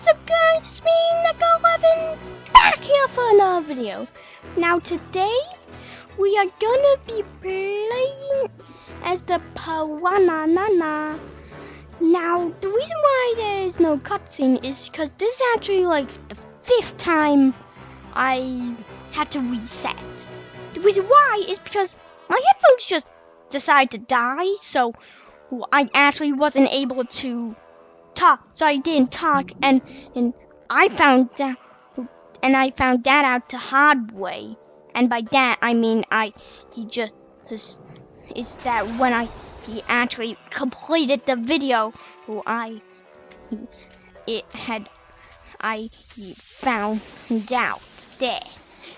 What's up guys, it's me, Nick11, back here for another video. Now today, we are gonna be playing as the Piranha. Now, the reason why there is no cutscene is because this is actually like the 5th time I had to reset. The reason why is because my headphones just decided to die, so I actually wasn't able to talk, so I didn't talk, and I found that out the hard way, and by that I mean is that when he actually completed the video, I found out there.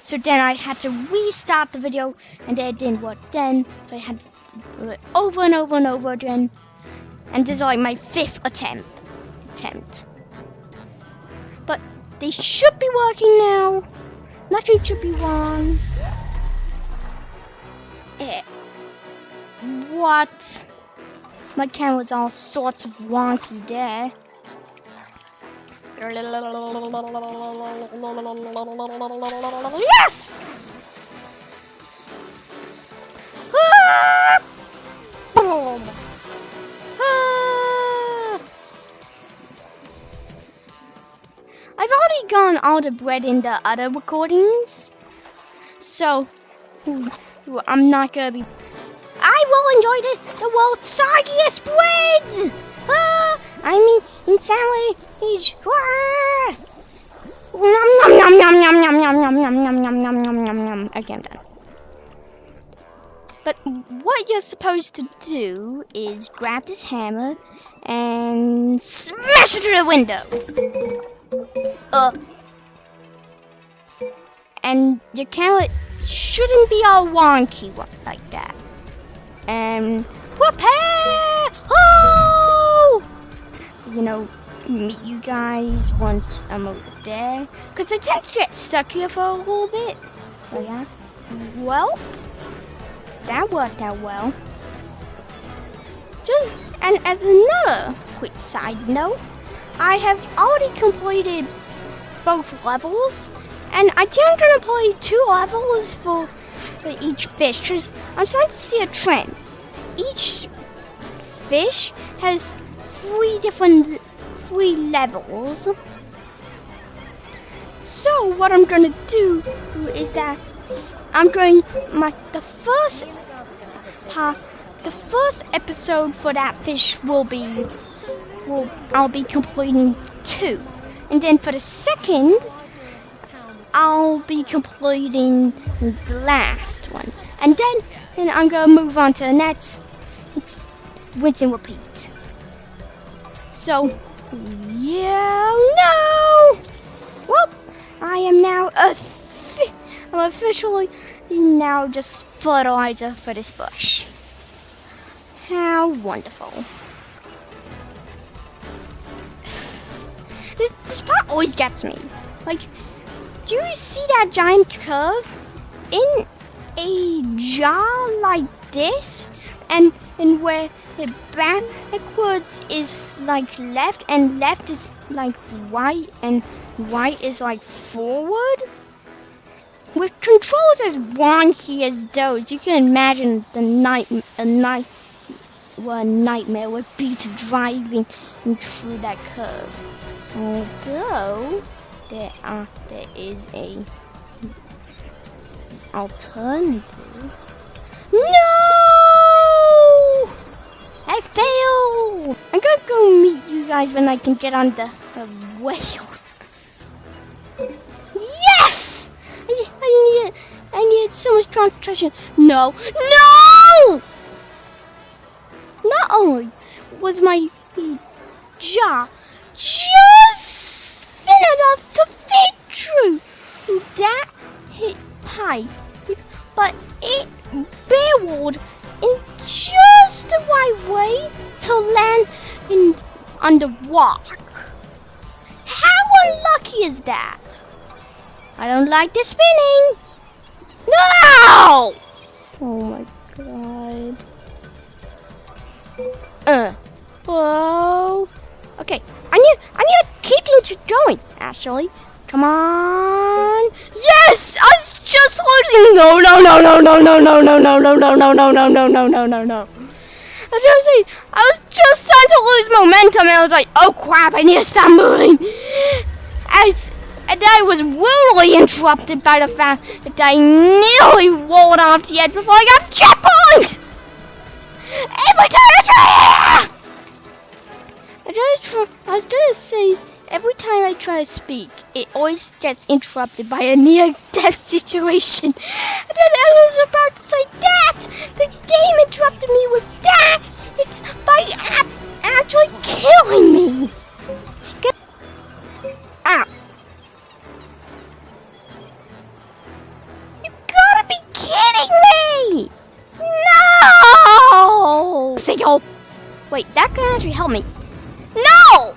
So then I had to restart the video, and it didn't work then, so I had to do it over and over and over again, and this is like my 5th attempt. But they should be working now. Nothing should be wrong. What? My camera's all sorts of wonky there. Yes! I've already gotten all the bread in the other recordings, so I'm not gonna be. I will enjoy the world's soggiest bread. I mean, in sandwich. Nom nom nom nom nom nom nom nom nom nom nom nom nom nom. Okay, I'm done. But what you're supposed to do is grab this hammer and smash it through the window. And your camera shouldn't be all wonky like that. And prepare! Oh! Meet you guys once I'm over there. Because I tend to get stuck here for a little bit. So yeah. Well, that worked out well. And as another quick side note, I have already completed both levels, and I think I'm gonna play 2 levels for each fish, because I'm starting to see a trend. Each fish has 3 levels. So what I'm gonna do is that the first episode for that fish I'll be completing 2, and then for the second I'll be completing the last one, and then I'm gonna move on to the next. It's rinse and repeat. So well, I am now I'm officially now just fertilizer for this bush. How wonderful. This part always gets me. Like, do you see that giant curve in a jar like this? And where the backwards is like left, and left is like right, and right is like forward? With controls as wonky as those, you can imagine a nightmare would be to driving through that curve. Although there is a alternative. No! I failed! I'm gonna go meet you guys when I can get on the whales. Yes! I needed so much concentration. No! Not only was my jaw just thin enough to fit through that pipe, but it barreled in just the right way to land on the rock. How unlucky is that? I don't like the spinning. No! Oh my god. Whoa. Okay, I need keep things going, actually. Come on. Yes! I was just losing. No. I was just starting to lose momentum, and I was like, oh crap, I need to stop moving. And I was rudely interrupted by the fact that I nearly rolled off the edge before I got to the checkpoint! Every time I was gonna say, every time I try to speak, it always gets interrupted by a near-death situation. And then I was about to say that! The game interrupted me with that! It's by actually killing me! Ow! You gotta be kidding me! No! Seagull! Wait, that can actually help me. No!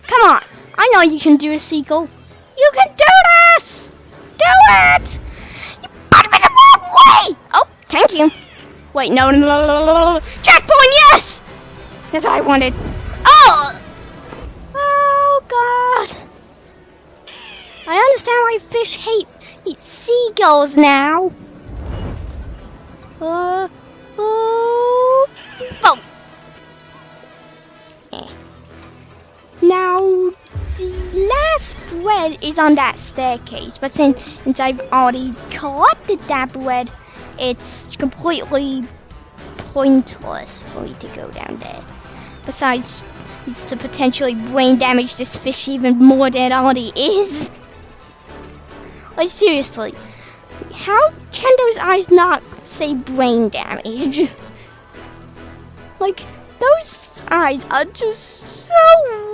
Come on! I know you can do it, Seagull. You can do this! Do it! You put me the wrong way! Oh, thank you. Wait, no. Checkpoint, yes! That's what I wanted. Oh! Oh, God. I understand why fish hate seagulls now. Oh. Now, the last bread is on that staircase, but since I've already collected that bread, it's completely pointless for me to go down there. Besides, it's to potentially brain damage this fish even more than it already is. Like, seriously, how can those eyes not say brain damage? Like, those eyes are just so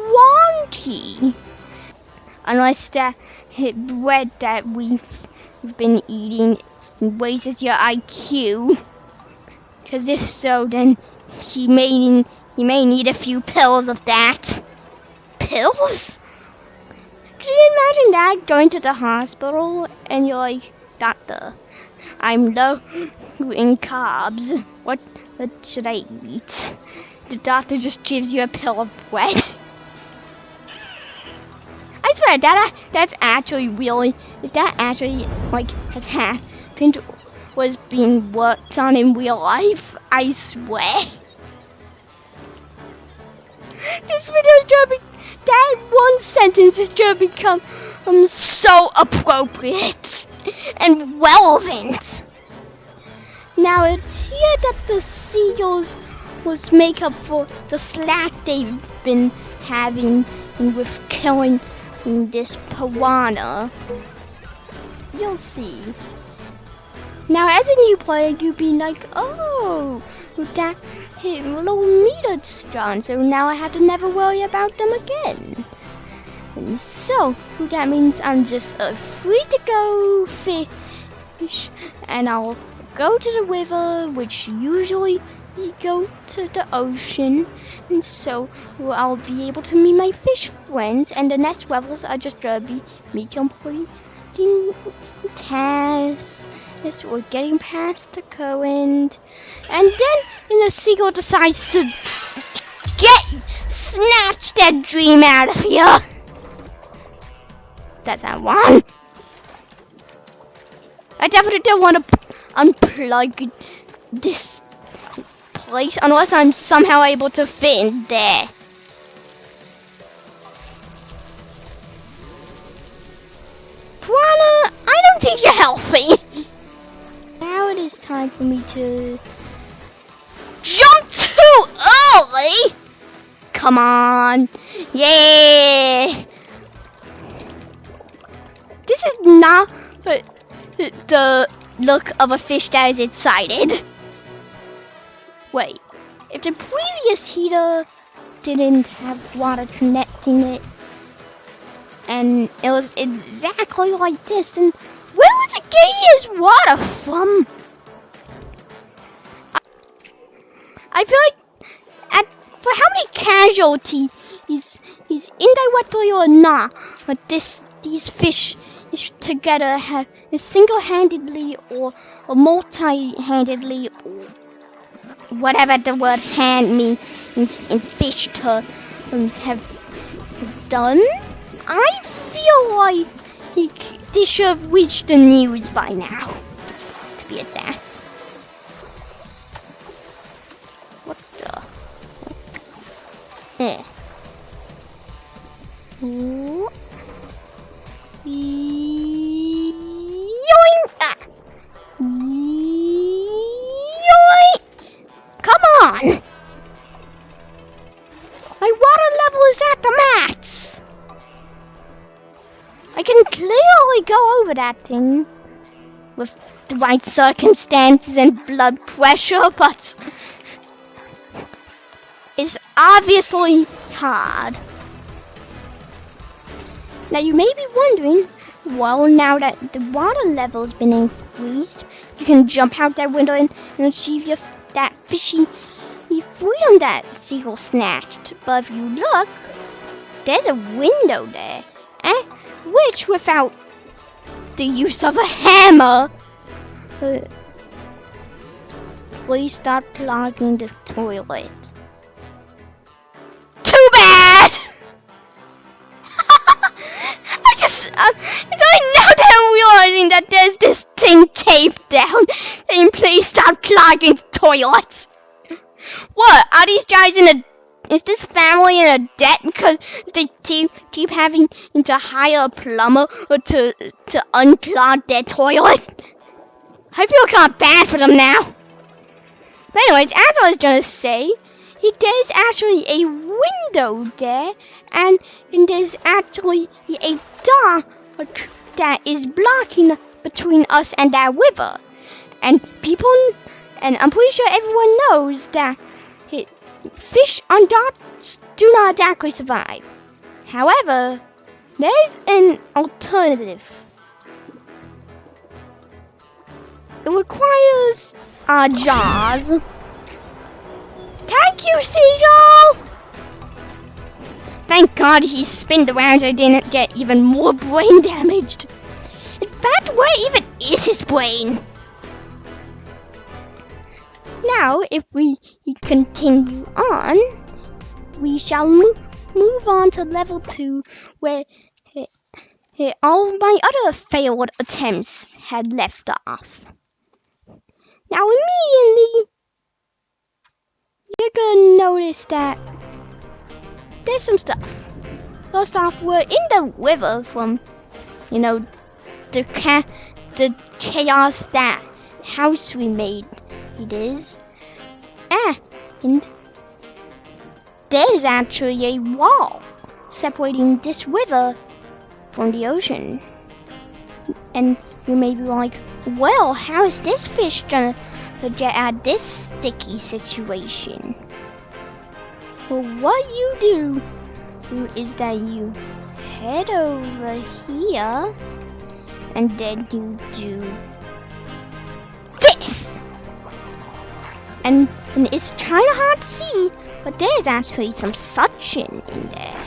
wonky. Unless that bread that we've been eating raises your IQ. Because if so, then he may need a few pills of that. Pills? Could you imagine that, going to the hospital and you're like, doctor, I'm low in carbs. What should I eat? The doctor just gives you a pill of bread. I swear that's actually really, if that actually like has happened, was being worked on in real life, I swear. This video is gonna be, that one sentence is gonna become so appropriate and relevant. Now it's here that the seagulls will make up for the slack they've been having with killing this piranha. You'll see. Now as a new player, you'd be like, oh, that little meter's gone, so now I have to never worry about them again. And so, that means I'm just a free-to-go fish, and I'll go to the river, which usually you go to the ocean, and so I'll be able to meet my fish friends, and the next levels are just gonna be me completing tasks, or getting past the current, and then the seagull decides to snatch that dream out of you. That's not one. I definitely don't want to unplug this place unless I'm somehow able to fit in there. Piranha, I don't think you're healthy. Now it is time for me to jump too early. Come on. Yeah. This is not the look of a fish that is excited. Wait, if the previous heater didn't have water connecting it, and it was exactly like this, then where was it getting his water from? I feel like for how many casualties, indirectly or not, but these fish together have single-handedly or multi-handedly, or whatever the word hand means in fish terms, have done. I feel like they should have reached the news by now. To be exact. What the? Eh. Yoink! Ah. Yoink! Come on! My water level is at the max! I can clearly go over that thing with the right circumstances and blood pressure, but it's obviously hard. Now you may be wondering, well, now that the water level's been increased, you can jump out that window and achieve that fishy freedom that Seagull snatched. But if you look, there's a window there, which without the use of a hammer, please stop clogging the toilet. Too bad! It's only now that I'm realizing that there's this thing taped down saying please stop clogging the toilets. What? Are these guys is this family in a debt because they keep having to hire a plumber or to unclog their toilet? I feel kind of bad for them now. But anyways, as I was gonna say, there's actually a window there, and there's actually a dock that is blocking between us and that river. And I'm pretty sure everyone knows that fish on docks do not exactly survive. However, there's an alternative. It requires our jaws. Thank you, Seagull! Thank God he spinned around so I didn't get even more brain damaged. In fact, where even is his brain? Now, if we continue on, we shall move on to level 2, where all of my other failed attempts had left off. Now, immediately, you're gonna notice that there's some stuff. First off, we're in the river from, the chaos that house we made. It is. And there's actually a wall separating this river from the ocean. And you may be like, well, how is this fish gonna get out of this sticky situation? Well, what you do is that you head over here, and then you do this. And it's kind of hard to see, but there's actually some suction in there.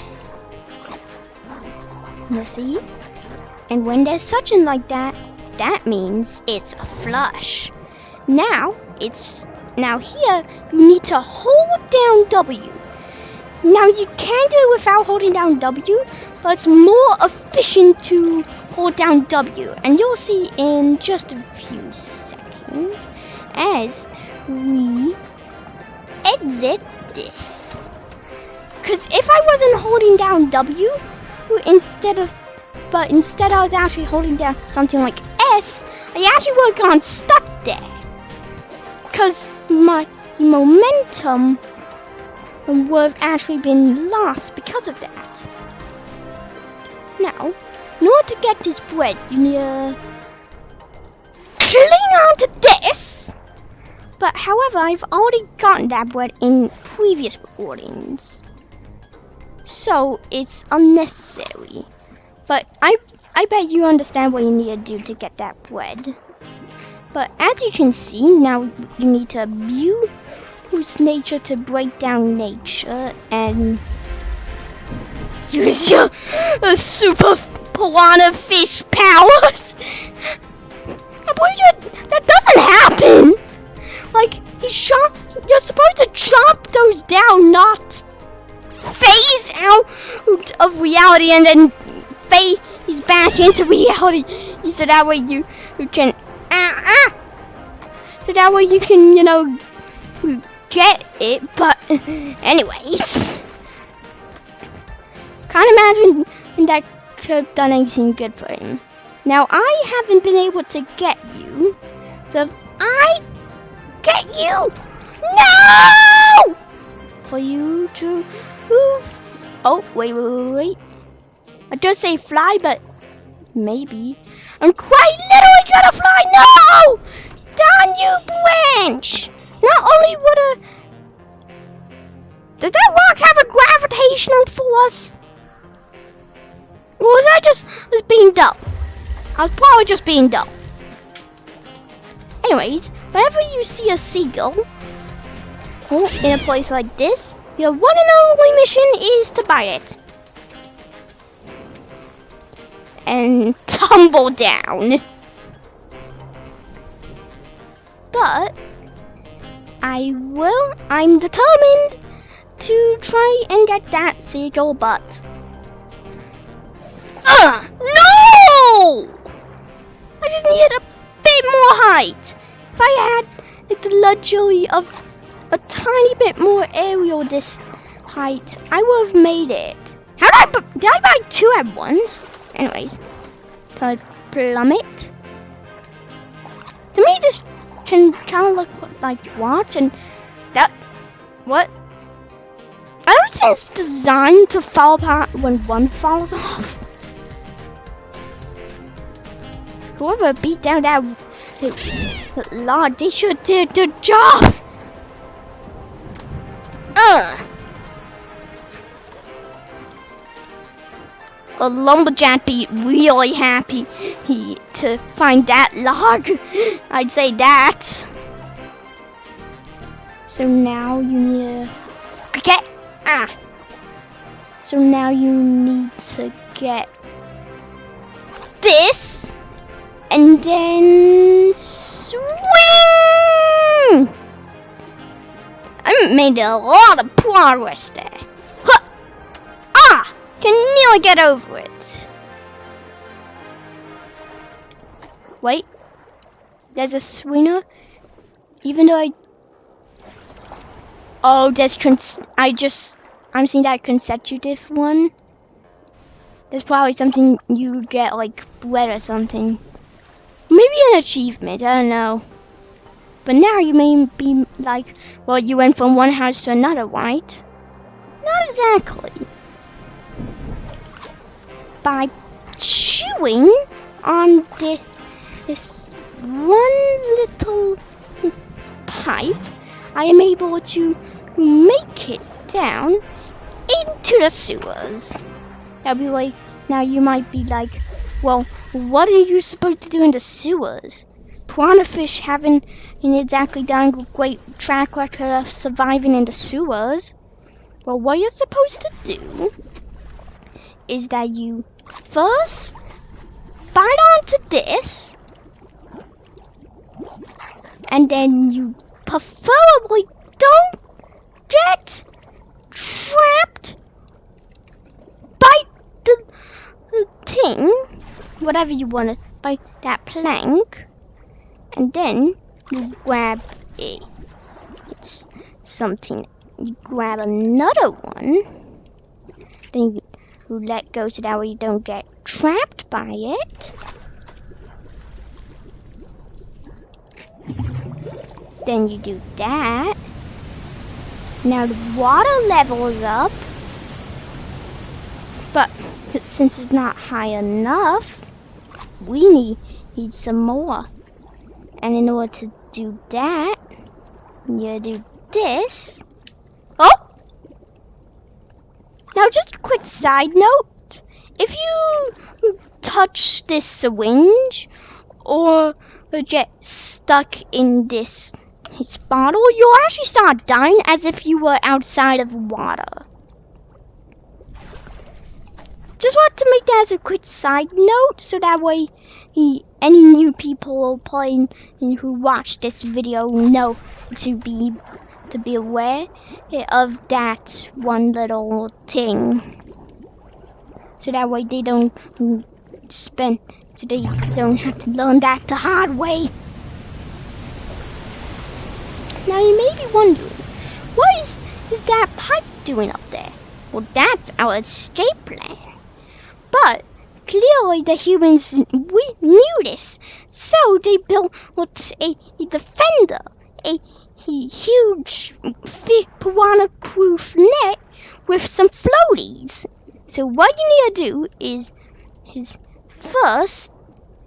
You see? And when there's suction like that, that means it's a flush. Now here you need to hold down W. Now you can do it without holding down W, but it's more efficient to hold down W, and you'll see in just a few seconds as we exit this. Because if I wasn't holding down W, instead I was actually holding down something like S, I actually would have gone stuck there. Because my momentum would have actually been lost because of that. Now, in order to get this bread, you need to cling onto this. But however, I've already gotten that bread in previous recordings, so it's unnecessary. But I bet you understand what you need to do to get that bread. But as you can see, now you need to use nature to break down nature and use your super piranha fish powers. I'm pretty sure that doesn't happen. Like, you're supposed to chomp those down, not phase out of reality and then phase back into reality, so that way you can so that way you can, you know, get it. But anyways, can't imagine that could have done anything good for him. Now I haven't been able to get you, so if I get you, no, for you to oh wait, I just say fly, but maybe I'm quite literally gonna fly. No, darn you, branch! Not only would does that rock have a gravitational force? Or was I just being dumb? I was probably just being dumb. Anyways, whenever you see a seagull in a place like this, your one and only mission is to bite it and tumble down. But I'm determined to try and get that seagull butt. No! I just needed a bit more height. If I had the luxury of a tiny bit more aerial this height, I would have made it. Did I buy two at once? Anyways, can I plummet? To me, this can kind of look like what, and that what? I don't think it's designed to fall apart when one falls off. Whoever beat down that log, they should do their job. A lumberjack be really happy to find that log. I'd say that. So now you need to So now you need to get this, and then swing. I made a lot of progress there. Can nearly get over it. Wait, there's a swinger. Even though I'm seeing that consecutive one. There's probably something you get, like bread or something. Maybe an achievement, I don't know. But now you may be like, well, you went from one house to another, right? Not exactly. By chewing on this one little pipe, I am able to make it down into the sewers. That'll be like, now you might be like, well, what are you supposed to do in the sewers? Piranha fish haven't exactly done a great track record of surviving in the sewers. Well, what you're supposed to do is that you first bite onto this, and then you preferably don't get trapped by the thing, whatever you want to, by that plank, and then you grab it's something, you grab another one, then you let go so that way you don't get trapped by it. Then you do that. Now the water level is up, but since it's not high enough, we need some more. And in order to do that, you do this. Oh! Now, just a quick side note, if you touch this syringe or get stuck in this bottle, you'll actually start dying as if you were outside of water. Just want to make that as a quick side note, so that way any new people playing who watch this video know to be aware of that one little thing. so that way they don't so they don't have to learn that the hard way. Now you may be wondering, what is that pipe doing up there? Well, that's our escape plan. But clearly the humans knew this, so they built a defender, a huge piranha-proof net with some floaties. So what you need to do is first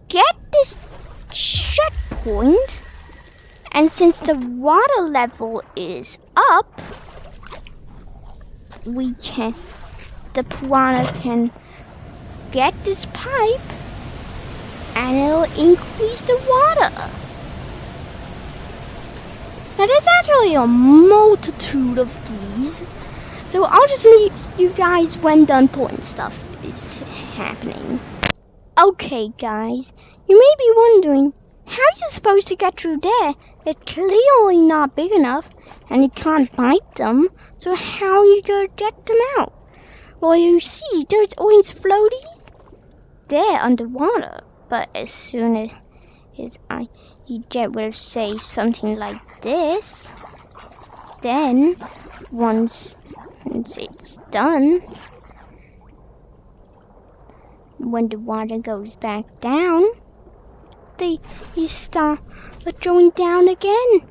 get this checkpoint, and since the water level is up, the piranha can get this pipe and it'll increase the water. Now there's actually a multitude of these, so I'll just meet you guys when the important stuff is happening. Okay guys, you may be wondering, how are you supposed to get through there? It's clearly not big enough and you can't bite them, so how are you going to get them out? Well, you see, there's always floaties there underwater, but as soon as you get rid of, say, something like this, then once it's done, when the water goes back down, they start going down again.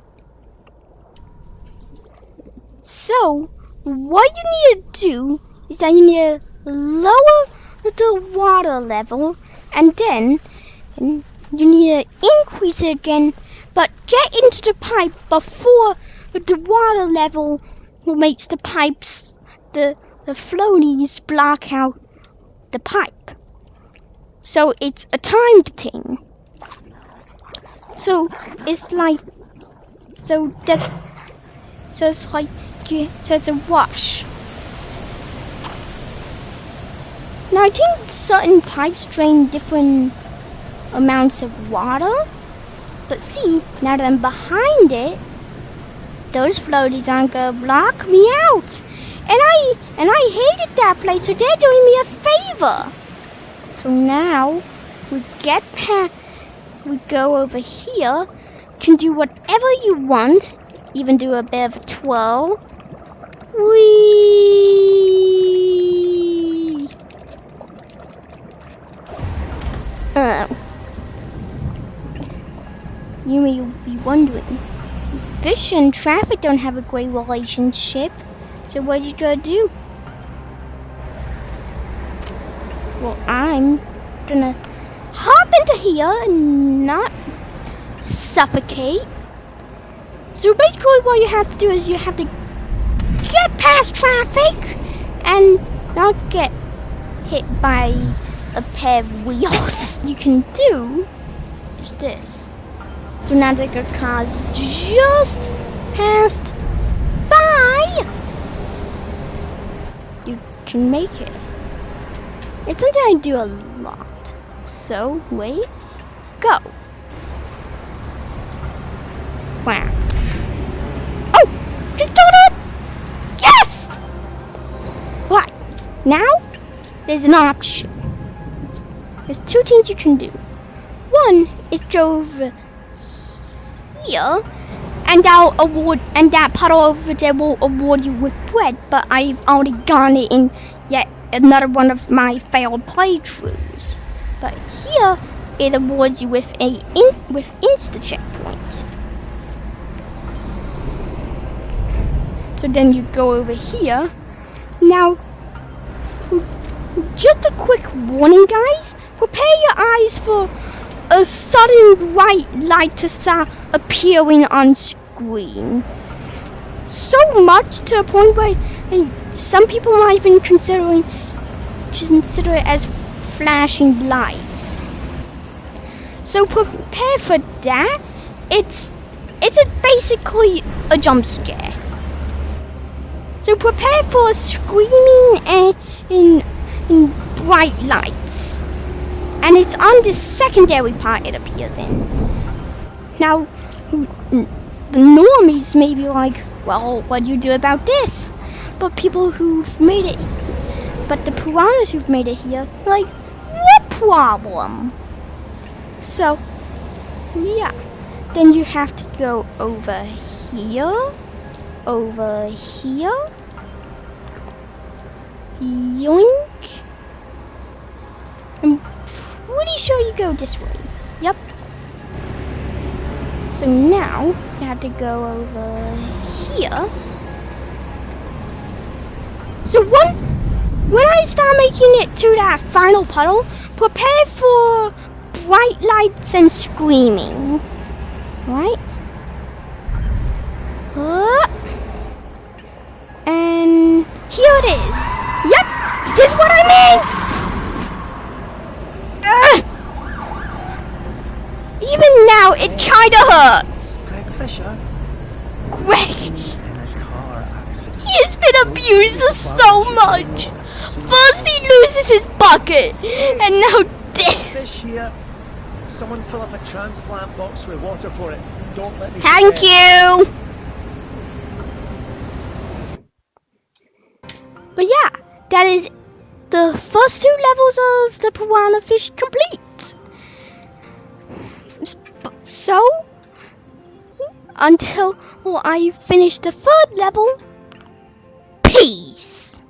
So what you need to do is that you need to lower the water level, and then you need to increase it again, but get into the pipe before the water level makes the pipes, the floaties block out the pipe. So it's a timed thing. So it's a wash. Now I think certain pipes drain different amounts of water, but see, now that I'm behind it, those floaties aren't gonna block me out. And I hated that place, so they're doing me a favor. So now we go over here, can do whatever you want, even do a bit of a twirl. Whee! You may be wondering, fish and traffic don't have a great relationship, so what are you gonna do? Well, I'm gonna hop into here and not suffocate. So basically what you have to do is you have to get past traffic and not get hit by a pair of wheels. You can do is this. So now that your car just passed by, you can make it. It's something I do a lot. So wait, go. Wow. Oh, just got it. Yes. Right. Now there's an option. There's two things you can do. One is go over here, and that puddle over there will award you with bread. But I've already gotten it in yet another one of my failed playthroughs. But here it awards you with insta checkpoint. So then you go over here. Now, just a quick warning, guys. Prepare your eyes for a sudden white light to start appearing on screen. So much to a point where some people might even consider it as flashing lights. So prepare for that. It's basically a jump scare. So prepare for screaming and bright lights. And it's on the secondary part it appears in. Now, the normies may be like, well, what do you do about this? But people who've made it But the piranhas who've made it here, like, what problem? So, yeah. Then you have to go over here. Over here. Yoink. I'm pretty sure you go this way. Yep. So now you have to go over here. So when I start making it to that final puddle, prepare for bright lights and screaming. Right? And here it is. Yep, this is what I mean. Even now, it kinda hurts. Greg Fisher? Greg, In a car accident. he has been abused so much. First he loses his bucket, and now this. Fish here. Someone fill up a transplant box with water for it. Don't let me Thank forget. you. But yeah, that is the first 2 levels of the piranha fish complete. So, until I finish the 3rd level, peace.